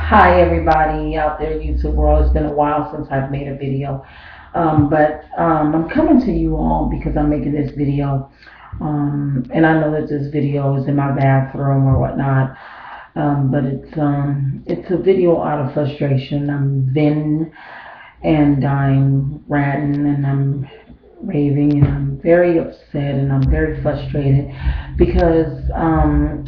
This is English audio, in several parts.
Hi everybody out there, YouTube world. It's been a while since I've made a video, but I'm coming to you all because I'm making this video, and I know that this video is in my bathroom or whatnot, but it's a video out of frustration. I'm venting and I'm ranting and I'm raving and I'm very upset and I'm very frustrated because,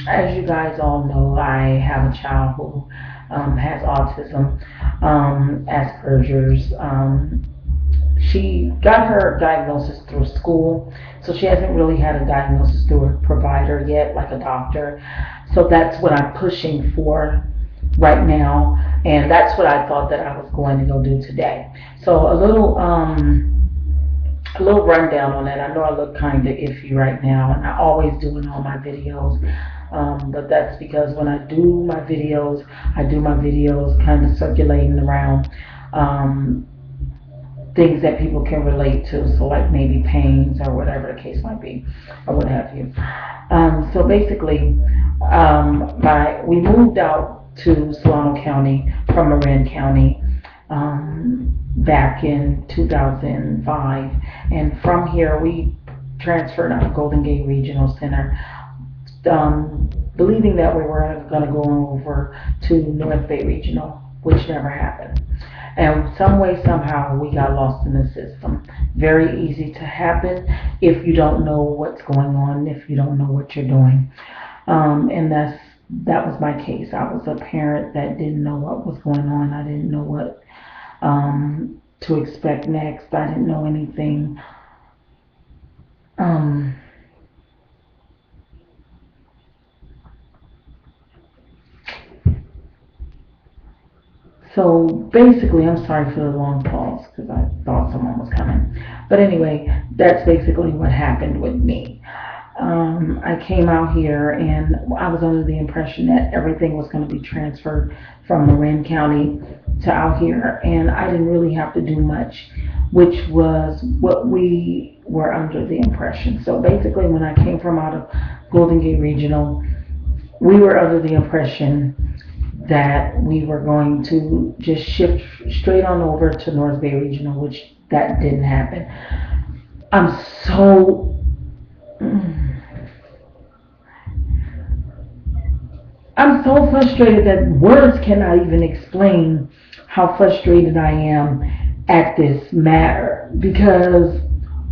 as you guys all know, I have a child who has autism, Asperger's. She got her diagnosis through school, so she hasn't really had a diagnosis through a provider yet, like a doctor. So that's what I'm pushing for right now, and that's what I thought that I was going to go do today. So a little rundown on that. I know I look kind of iffy right now, and I always do in all my videos. But that's because when I do my videos, I do my videos kind of circulating around things that people can relate to. So like maybe pains or whatever the case might be, or what have you. So basically, we moved out to Solano County from Marin County back in 2005, and from here we transferred out of Golden Gate Regional Center, believing that we were going to go over to North Bay Regional, which never happened. And some way, somehow, we got lost in the system. Very easy to happen if you don't know what's going on, if you don't know what you're doing. And that was my case. I was a parent that didn't know what was going on. I didn't know what to expect next. I didn't know anything. So basically, I'm sorry for the long pause because I thought someone was coming. But anyway, that's basically what happened with me. I came out here and I was under the impression that everything was going to be transferred from Marin County to out here, and I didn't really have to do much, which was what we were under the impression. So basically, when I came from out of Golden Gate Regional, we were under the impression that we were going to just shift straight on over to North Bay Regional, which that didn't happen. I'm so I'm so frustrated that words cannot even explain how frustrated I am at this matter. Because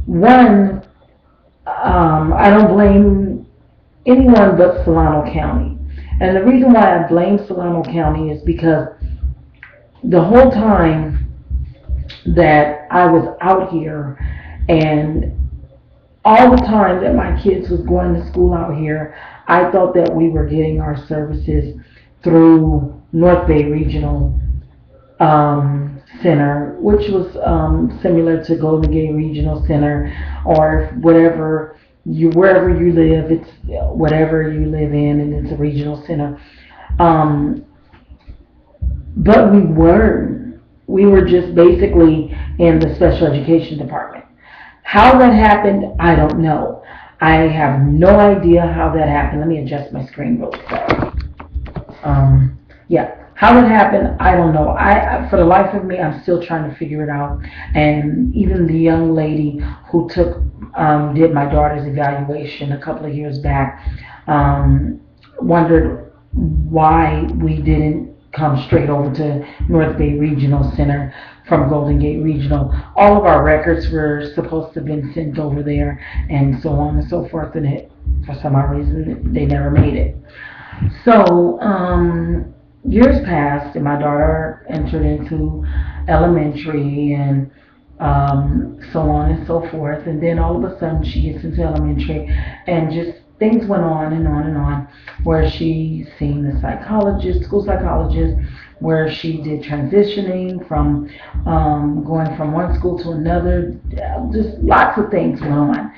one, I don't blame anyone but Solano County. And the reason why I blame Solano County is because the whole time that I was out here and all the time that my kids was going to school out here, I thought that we were getting our services through North Bay Regional Center, which was similar to Golden Gate Regional Center, or whatever wherever you live, it's whatever you live in, and it's a regional center. But we were just basically in the special education department. How that happened, I don't know. I have no idea how that happened. Let me adjust my screen real quick. Yeah, how it happened, I don't know. For the life of me, I'm still trying to figure it out. And even the young lady who did my daughter's evaluation a couple of years back, wondered why we didn't come straight over to North Bay Regional Center from Golden Gate Regional. All of our records were supposed to have been sent over there, and so on and so forth, and for some odd reason they never made it. So years passed, and my daughter entered into elementary, and so on and so forth, and then all of a sudden she gets into elementary, and just things went on and on and on, where she seen the school psychologist, where she did transitioning from going from one school to another. Just lots of things went on.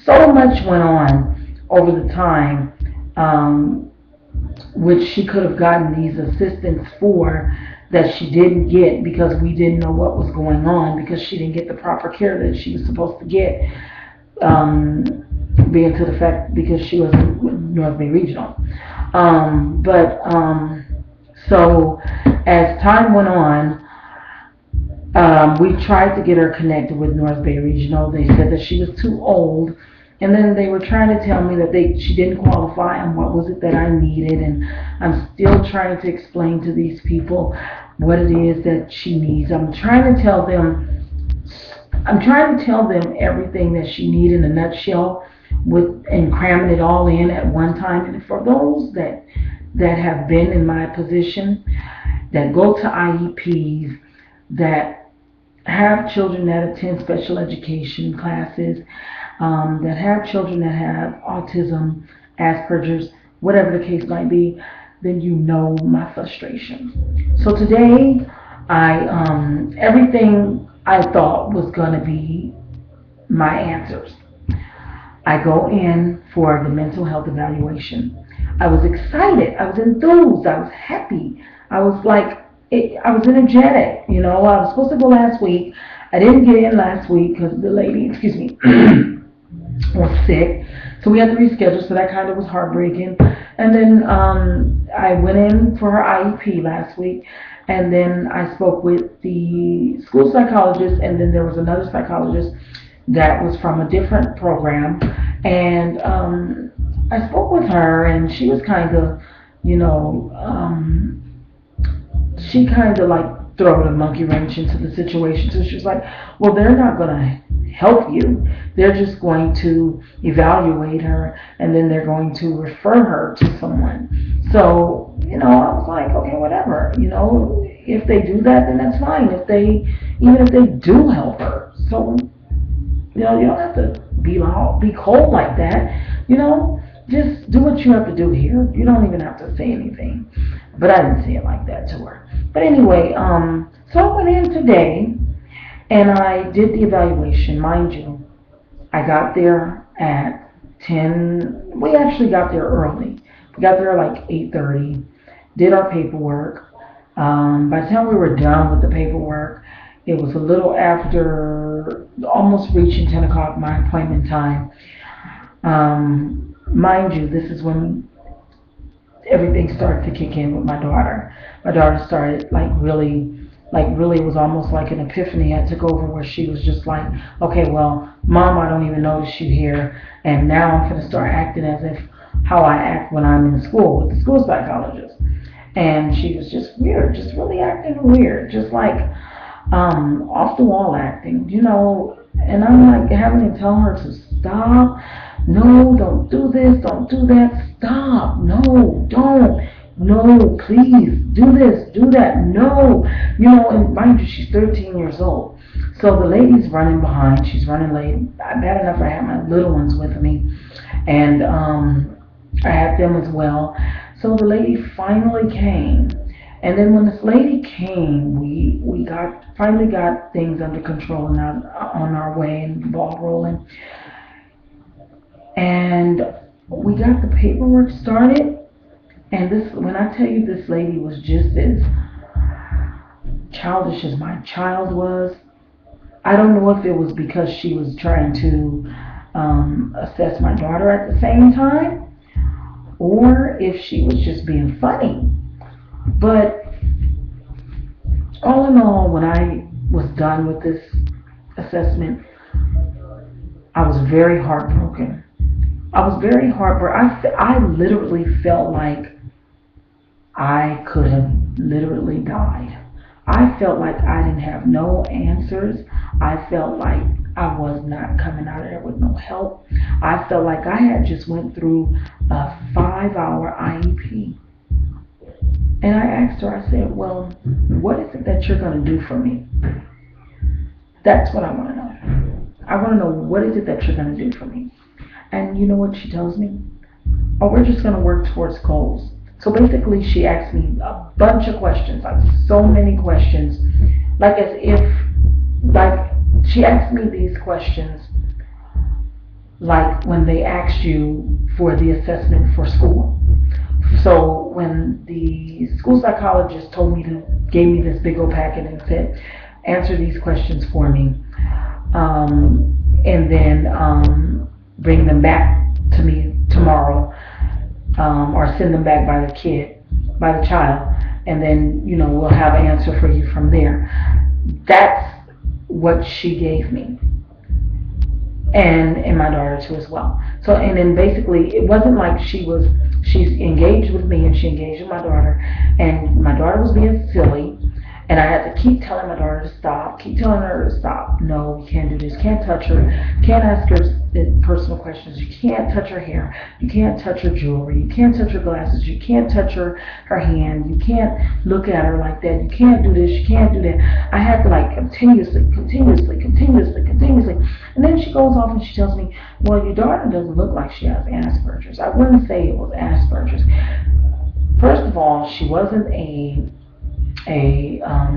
So much went on over the time, which she could have gotten these assistants for, that she didn't get because we didn't know what was going on, because she didn't get the proper care that she was supposed to get, being to the fact because she was in North Bay Regional. So as time went on, we tried to get her connected with North Bay Regional. They said that she was too old, and then they were trying to tell me that she didn't qualify and what was it that I needed. And I'm still trying to explain to these people what it is that she needs. I'm trying to tell them everything that she needs in a nutshell, and cramming it all in at one time. And for those that have been in my position, that go to IEPs, that have children that attend special education classes, that have children that have autism, Asperger's, whatever the case might be, then you know my frustration. So today, everything I thought was going to be my answers. I go in for the mental health evaluation. I was excited. I was enthused. I was happy. I was energetic. I was supposed to go last week. I didn't get in last week because the lady, was sick. So we had to reschedule, so that kind of was heartbreaking. And then I went in for her IEP last week, and then I spoke with the school psychologist, and then there was another psychologist that was from a different program. And I spoke with her, and she was kind of, she kind of like throw a monkey wrench into the situation. So she was like, well, they're not going to help you. They're just going to evaluate her, and then they're going to refer her to someone. So, I was like, okay, whatever. If they do that, then that's fine. Even if they do help her. So, you don't have to be cold like that. Just do what you have to do here. You don't even have to say anything. But I didn't say it like that to her. But anyway, so I went in today and I did the evaluation. Mind you, I got there at 10. We actually got there early. We got there like 8:30. Did our paperwork. By the time we were done with the paperwork, it was a little after, almost reaching 10 o'clock, my appointment time. Mind you, this is when everything started to kick in with my daughter. My daughter started really, it was almost like an epiphany that took over, where she was just like, okay, well, Mom, I don't even notice you here, and now I'm going to start acting as if how I act when I'm in school with the school psychologist. And she was just weird, just really acting weird, just like off the wall acting, and I'm like having to tell her to stop. No, don't do this, don't do that, stop, no, don't, no, please, do this, do that, no, and mind you, she's 13 years old, so the lady's running behind, she's running late. Bad enough I had my little ones with me, and I had them as well. So the lady finally came. And then when this lady came, we finally got things under control and on our way, and the ball rolling. And we got the paperwork started. And when I tell you, this lady was just as childish as my child was. I don't know if it was because she was trying to assess my daughter at the same time, or if she was just being funny. But all in all, when I was done with this assessment, I was very heartbroken. I literally felt like I could have literally died. I felt like I didn't have no answers. I felt like I was not coming out of there with no help. I felt like I had just went through a 5-hour IEP. And I asked her, I said, well, what is it that you're going to do for me? That's what I want to know. I want to know, what is it that you're going to do for me? And you know what she tells me? Oh, we're just going to work towards goals. So basically, she asked me a bunch of questions, like so many questions, like as if, she asked me these questions like when they asked you for the assessment for school. So when the school psychologist gave me this big old packet and said, answer these questions for me, and then bring them back to me tomorrow, or send them back by the child. and then, we'll have an answer for you from there. That's what she gave me. And my daughter too as well. So, and then basically it wasn't like she's engaged with me and she engaged with my daughter, and my daughter was being silly, and I had to keep telling my daughter to stop, keep telling her to stop. No, you can't do this, can't touch her, can't ask her personal questions, you can't touch her hair, you can't touch her jewelry, you can't touch her glasses, you can't touch her hand, you can't look at her like that, you can't do this, you can't do that. I had to like continuously. And then she goes off and she tells me, well, your daughter doesn't look like she has Asperger's. I wouldn't say it was Asperger's. First of all, she wasn't a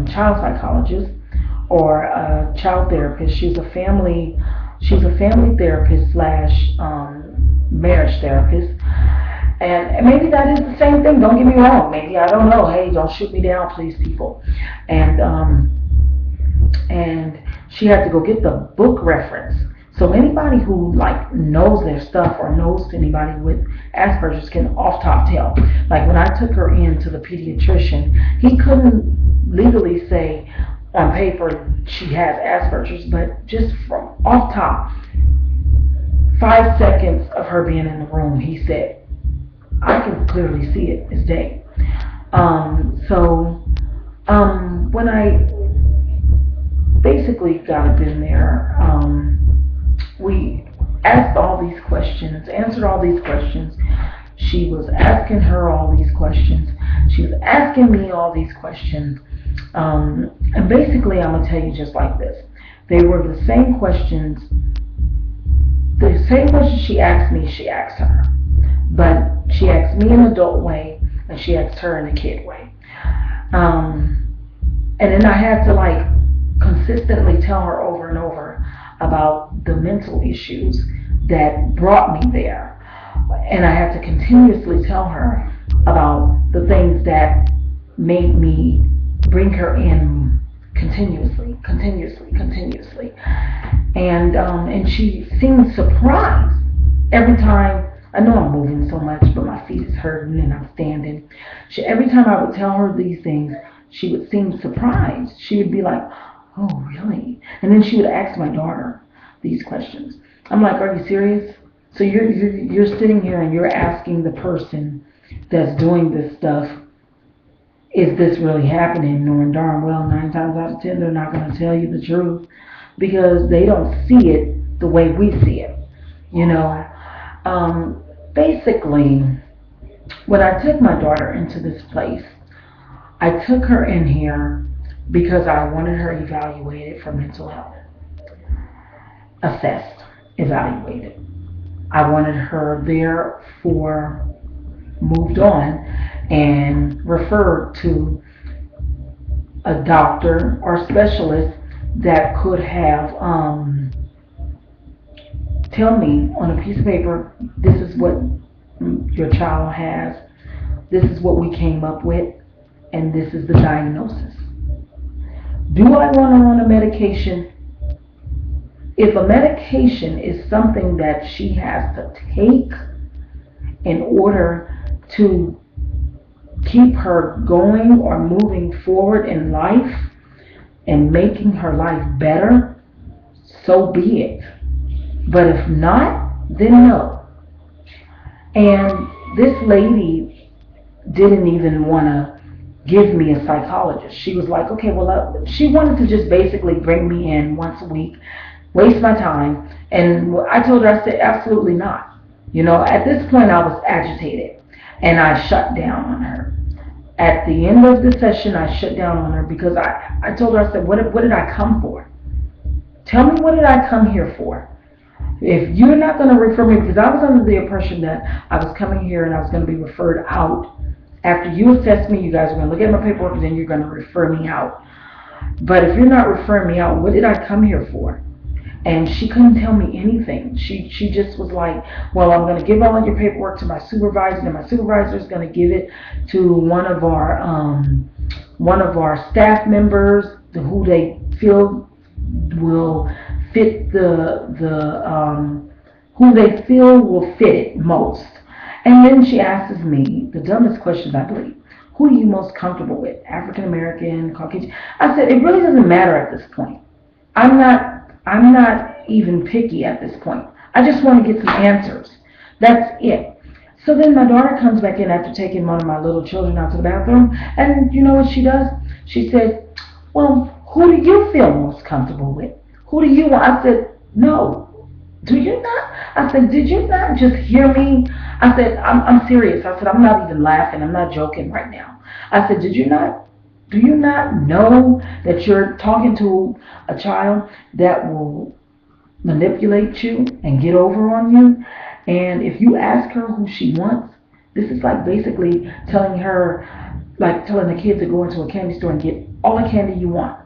child psychologist or a child therapist. She's a family therapist slash marriage therapist. And maybe that is the same thing. Don't get me wrong. Maybe, I don't know. Hey, don't shoot me down, please, people. And she had to go get the book reference. So anybody who like knows their stuff or knows anybody with Asperger's can off top tell. Like when I took her in to the pediatrician, he couldn't legally say on paper she has Asperger's, but just from off top, 5 seconds of her being in the room, he said, I can clearly see it as day. When I basically got up in there, we asked all these questions, answered all these questions. She was asking her all these questions. She was asking me all these questions. And basically, I'm going to tell you just like this. They were the same questions. The same questions she asked me, she asked her. But she asked me in an adult way, and she asked her in a kid way. And then I had to like consistently tell her over and over about the mental issues that brought me there. And I had to continuously tell her about the things that made me bring her in continuously. And she seemed surprised every time. I know I'm moving so much, but my feet is hurting and I'm standing. Every time I would tell her these things, she would seem surprised. She would be like, oh, really? And then she would ask my daughter these questions. I'm like, are you serious? So you're sitting here and you're asking the person that's doing this stuff, is this really happening? Knowing darn well 9 times out of 10 they're not going to tell you the truth because they don't see it the way we see it. Basically, when I took my daughter into this place, I took her in here because I wanted her evaluated for mental health. Assessed, evaluated. I wanted her therefore moved on and referred to a doctor or specialist that could have tell me on a piece of paper, this is what your child has, this is what we came up with, and this is the diagnosis. Do I want her on a medication? If a medication is something that she has to take in order to keep her going or moving forward in life and making her life better, so be it. But if not, then no. And this lady didn't even want to give me a psychologist. She was like, okay, well, she wanted to just basically bring me in once a week, waste my time. And I told her, I said, absolutely not. At this point I was agitated and I shut down on her. At the end of the session, I shut down on her because I told her, I said, what did I come for? Tell me, what did I come here for? If you're not going to refer me, because I was under the impression that I was coming here and I was going to be referred out. After you assess me, you guys are going to look at my paperwork and then you're going to refer me out. But if you're not referring me out, what did I come here for? And she couldn't tell me anything. She just was like, well, I'm going to give all of your paperwork to my supervisor, and my supervisor is going to give it to one of our staff members who they feel will fit who they feel will fit it most. And then she asks me the dumbest questions, I believe. Who are you most comfortable with? African American, Caucasian? I said, it really doesn't matter at this point. I'm not even picky at this point. I just want to get some answers. That's it. So then my daughter comes back in after taking one of my little children out to the bathroom, and you know what she does? She says, well, who do you feel most comfortable with? Who do you want? I said, no. Do you not? I said, did you not just hear me? I said, I'm serious. I said, I'm not even laughing. I'm not joking right now. I said, do you not know that you're talking to a child that will manipulate you and get over on you? And if you ask her who she wants, this is like basically telling her, like telling the kid to go into a candy store and get all the candy you want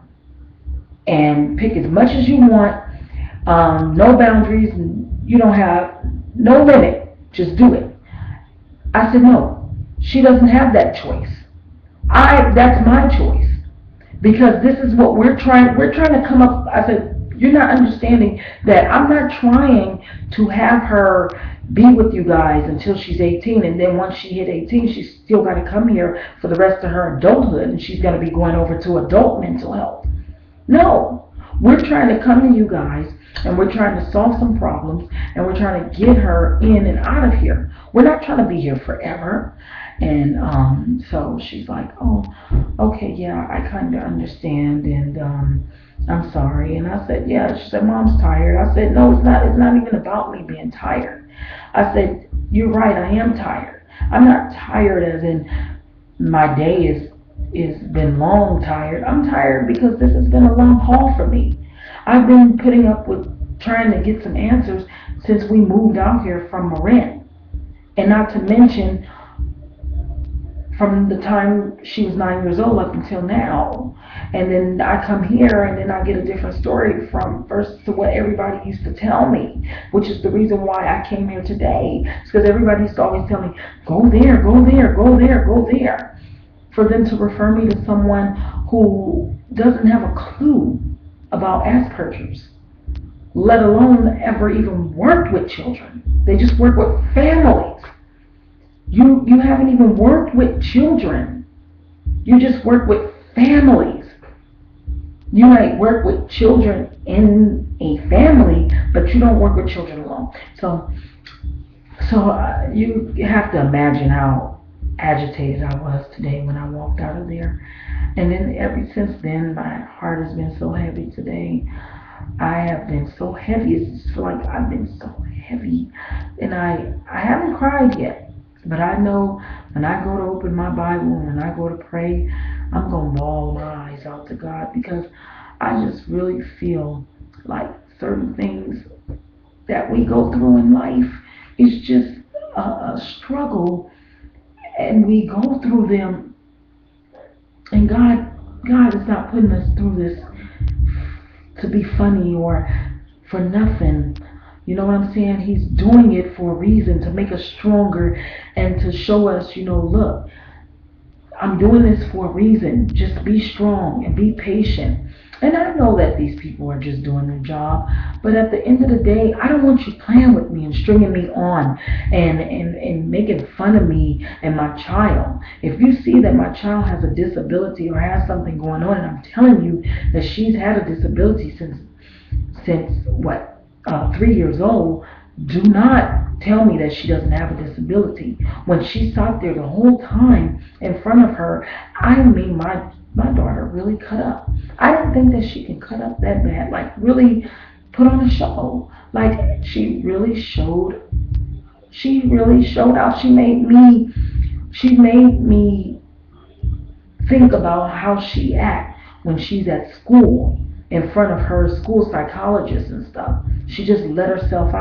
and pick as much as you want, no boundaries, you don't have no limit, just do it. I said, no, she doesn't have that choice. That's my choice, because this is what we're trying to come up. I said, you're not understanding that I'm not trying to have her be with you guys until she's 18, and then once she hit 18, she's still got to come here for the rest of her adulthood, and she's going to be going over to adult mental health. No, we're trying to come to you guys, and we're trying to solve some problems, and we're trying to get her in and out of here. We're not trying to be here forever. And so she's like, oh, okay, yeah, I kind of understand, and I'm sorry. And I said, yeah. She said, Mom's tired. I said, no, it's not even about me being tired. I said, you're right, I am tired. I'm not tired as in my day is been long tired. I'm tired because this has been a long haul for me. I've been putting up with trying to get some answers since we moved out here from Marin. And not to mention from the time she was 9 years old up until now. And then I come here and then I get a different story from first to what everybody used to tell me, which is the reason why I came here today. It's because everybody used to always tell me, go there, go there, go there, go there. For them to refer me to someone who doesn't have a clue about Asperger's, let alone ever even worked with children. They just work with families. You haven't even worked with children. You just work with families. You might work with children in a family, but you don't work with children alone. So you have to imagine how agitated I was today when I walked out of there. And then ever since then, my heart has been so heavy today. I have been so heavy. It's just like I've been so heavy. And I haven't cried yet. But I know when I go to open my Bible and when I go to pray, I'm going to bawl my eyes out to God, because I just really feel like certain things that we go through in life is just a struggle, and we go through them, and God is not putting us through this to be funny or for nothing. You know what I'm saying? He's doing it for a reason, to make us stronger and to show us, look, I'm doing this for a reason. Just be strong and be patient. And I know that these people are just doing their job, but at the end of the day, I don't want you playing with me and stringing me on and making fun of me and my child. If you see that my child has a disability or has something going on, and I'm telling you that she's had a disability since what? 3 years old, do not tell me that she doesn't have a disability. When she sat there the whole time in front of her, I mean, my daughter really cut up. I don't think that she can cut up that bad, like really put on a show. Like she really showed out. She made me think about how she acts when she's at school in front of her school psychologist and stuff. She just let herself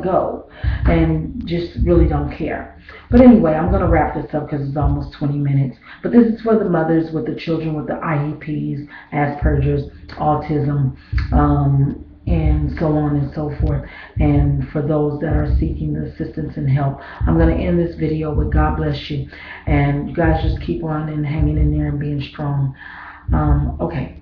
go, and just really don't care. But anyway, I'm going to wrap this up because it's almost 20 minutes. But this is for the mothers with the children with the Iep'S, Asperger's, autism, and so on and so forth. And for those that are seeking the assistance and help, I'm going to end this video with God bless you. And you guys just keep on and hanging in there and being strong. Okay.